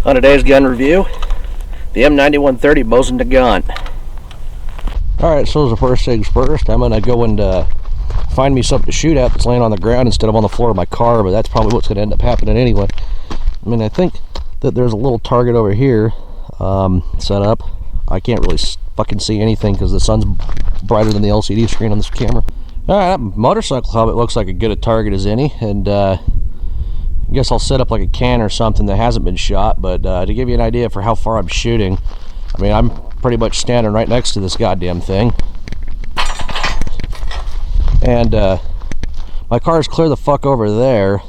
On today's gun review, the M9130 Mosin Nagant. Alright, so the first things first, I'm going to go and find me something to shoot at that's laying on the ground instead of on the floor of my car, but that's probably what's going to end up happening anyway. I mean, I think that there's a little target over here set up. I can't really fucking see anything because the sun's brighter than the LCD screen on this camera. Alright, that motorcycle helmet looks like as good a target as any, and I guess I'll set up like a can or something that hasn't been shot, but to give you an idea for how far I'm shooting, I mean, I'm pretty much standing right next to this goddamn thing. And my car's clear the fuck over there,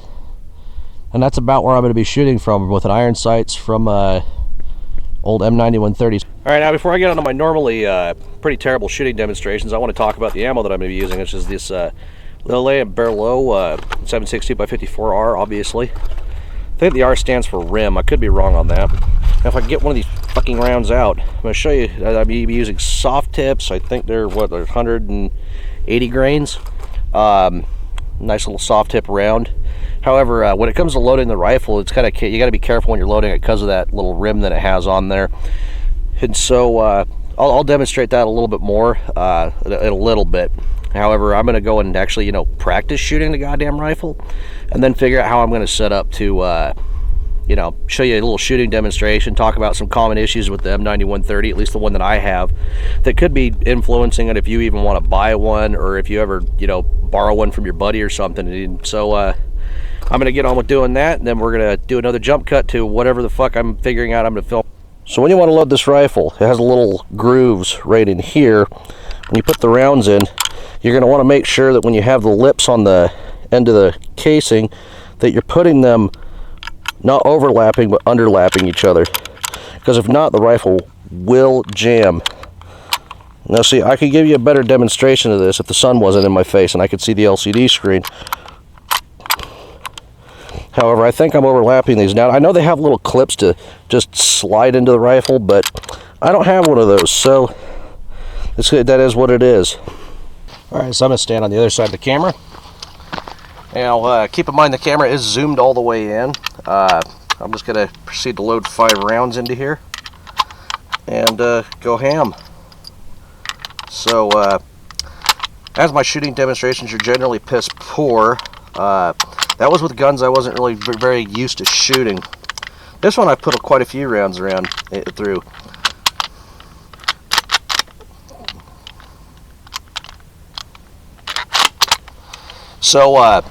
and that's about where I'm going to be shooting from with an iron sights from old M9130s. Alright, now before I get onto my normally pretty terrible shooting demonstrations, I want to talk about the ammo that I'm going to be using, which is this Lillet and Berlot 7.62x54R, obviously. I think the R stands for rim. I could be wrong on that. Now, if I can get one of these fucking rounds out, I'm going to show you. I'll be using soft tips. I think they're, what, 180 grains. Nice little soft tip round. However, when it comes to loading the rifle, it's kind of, you got to be careful when you're loading it because of that little rim that it has on there. And so I'll demonstrate that a little bit more in a little bit. However, I'm going to go and actually, practice shooting the goddamn rifle, and then figure out how I'm going to set up to, show you a little shooting demonstration, talk about some common issues with the M9130, at least the one that I have, that could be influencing it if you even want to buy one, or if you ever, borrow one from your buddy or something. And so, I'm going to get on with doing that, and then we're going to do another jump cut to whatever the fuck I'm figuring out I'm going to film. So when you want to load this rifle, it has little grooves right in here. When you put the rounds in, you're going to want to make sure that when you have the lips on the end of the casing, that you're putting them not overlapping but underlapping each other, because if not, the rifle will jam. Now see, I could give you a better demonstration of this if the sun wasn't in my face and I could see the LCD screen. However, I think I'm overlapping these now. I know they have little clips to just slide into the rifle, but I don't have one of those, so that is what it is. Alright, so I'm going to stand on the other side of the camera. Now, keep in mind the camera is zoomed all the way in. I'm just going to proceed to load 5 rounds into here and go ham. So, as my shooting demonstrations are generally piss poor, that was with guns I wasn't really very used to shooting. This one I put quite a few rounds around through. So,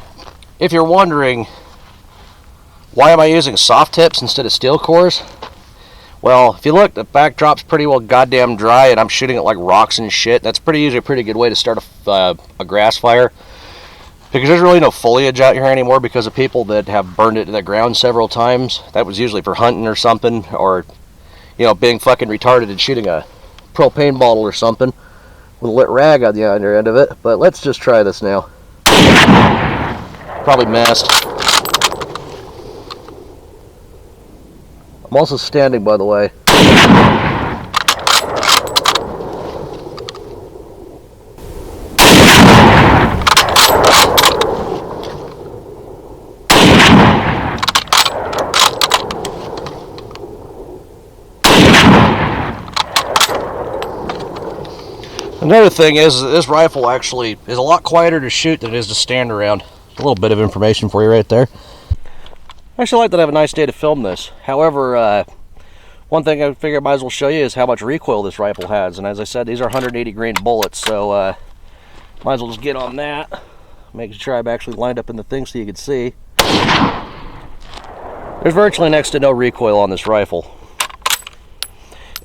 if you're wondering, why am I using soft tips instead of steel cores? Well, if you look, the backdrop's pretty well goddamn dry, and I'm shooting at like rocks and shit. That's usually a pretty good way to start a grass fire, because there's really no foliage out here anymore because of people that have burned it to the ground several times. That was usually for hunting or something, or being fucking retarded and shooting a propane bottle or something with a lit rag on the other end of it. But let's just try this now. Probably missed. I'm also standing, by the way. Another thing is, this rifle actually is a lot quieter to shoot than it is to stand around. A little bit of information for you right there. I actually like that I have a nice day to film this. However, one thing I figure I might as well show you is how much recoil this rifle has. And as I said, these are 180 grain bullets, so might as well just get on that. Making sure I'm actually lined up in the thing so you can see. There's virtually next to no recoil on this rifle.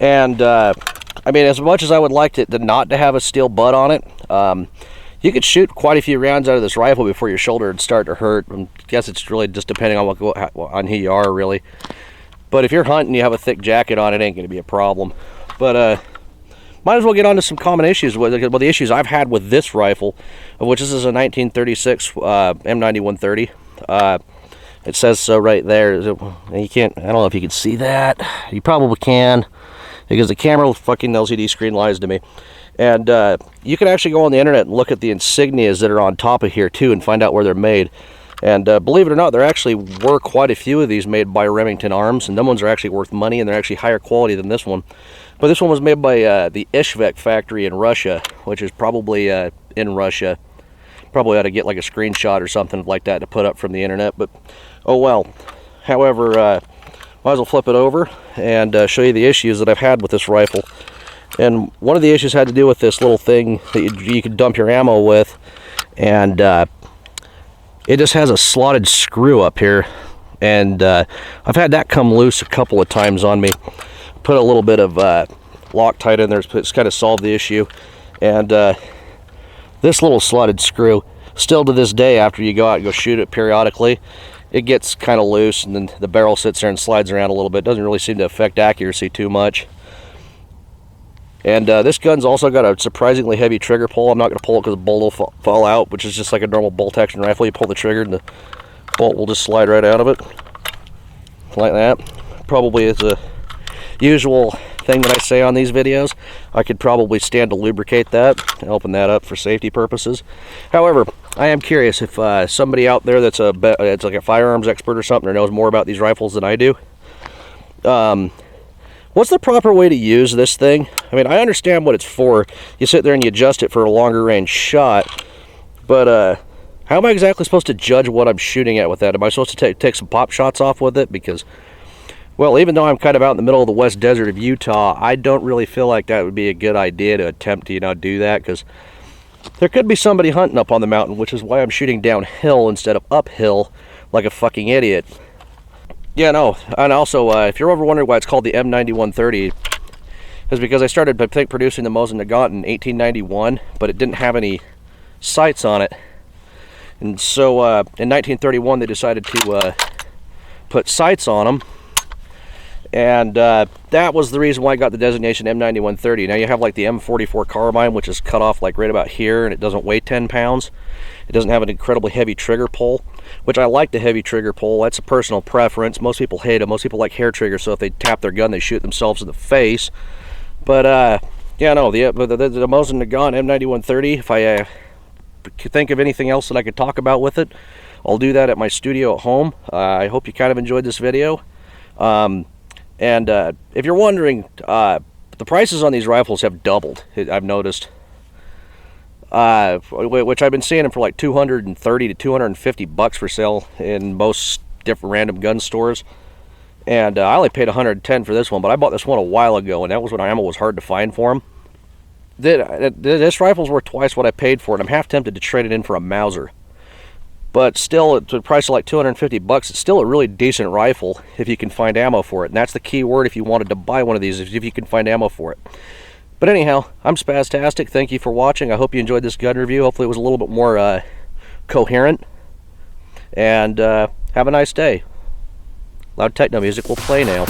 And I mean, as much as I would like to not to have a steel butt on it, you could shoot quite a few rounds out of this rifle before your shoulder would start to hurt. I guess it's really just depending on on who you are, really. But if you're hunting, you have a thick jacket on, it ain't going to be a problem. But might as well get on to some common issues with the issues I've had with this rifle, of which this is a 1936 M9130. It says so right there. You can't. I don't know if you can see that. You probably can, because the camera fucking LCD screen lies to me. And you can actually go on the internet and look at the insignias that are on top of here too and find out where they're made. And believe it or not, there actually were quite a few of these made by Remington Arms, and them ones are actually worth money, and they're actually higher quality than this one. But this one was made by the Ishvek factory in Russia, which is probably in Russia. Probably ought to get like a screenshot or something like that to put up from the internet, but oh well. However, might as well flip it over and show you the issues that I've had with this rifle. And one of the issues had to do with this little thing that you could dump your ammo with, and it just has a slotted screw up here, and I've had that come loose a couple of times on me. Put a little bit of Loctite in there, it's kind of solved the issue. And this little slotted screw, still to this day, after you go out and go shoot it periodically, it gets kind of loose, and then the barrel sits there and slides around a little bit. Doesn't really seem to affect accuracy too much. And this gun's also got a surprisingly heavy trigger pull. I'm not going to pull it because the bolt will fall out, which is just like a normal bolt action rifle. You pull the trigger and the bolt will just slide right out of it, like that. Probably is a usual thing that I say on these videos. I could probably stand to lubricate that and open that up for safety purposes. However, I am curious if somebody out there that's it's like a firearms expert or something, or knows more about these rifles than I do. What's the proper way to use this thing? I mean, I understand what it's for. You sit there and you adjust it for a longer range shot, but how am I exactly supposed to judge what I'm shooting at with that? Am I supposed to take some pop shots off with it? Because, well, even though I'm kind of out in the middle of the West Desert of Utah, I don't really feel like that would be a good idea to attempt to, do that, because there could be somebody hunting up on the mountain, which is why I'm shooting downhill instead of uphill like a fucking idiot. Yeah, no, and also, if you're ever wondering why it's called the M9130, it's because I started, I think, producing the Mosin Nagant in 1891, but it didn't have any sights on it. And so, in 1931, they decided to put sights on them. And that was the reason why I got the designation M9130. Now you have like the M44 carbine, which is cut off like right about here, and it doesn't weigh 10 pounds. It doesn't have an incredibly heavy trigger pull, which I like the heavy trigger pull. That's a personal preference. Most people hate it. Most people like hair triggers, so if they tap their gun, they shoot themselves in the face. But yeah, no, the Mosin Nagant M9130, if I could think of anything else that I could talk about with it, I'll do that at my studio at home. I hope you kind of enjoyed this video. And if you're wondering, the prices on these rifles have doubled, I've noticed. Which I've been seeing them for like $230 to $250 for sale in most different random gun stores. And I only paid $110 for this one, but I bought this one a while ago, and that was when ammo was hard to find for them. This rifle's worth twice what I paid for it. I'm half tempted to trade it in for a Mauser. But still, at the price of like $250, it's still a really decent rifle if you can find ammo for it. And that's the key word if you wanted to buy one of these, is if you can find ammo for it. But anyhow, I'm Spaztastic. Thank you for watching. I hope you enjoyed this gun review. Hopefully it was a little bit more coherent. And have a nice day. Loud techno music will play now.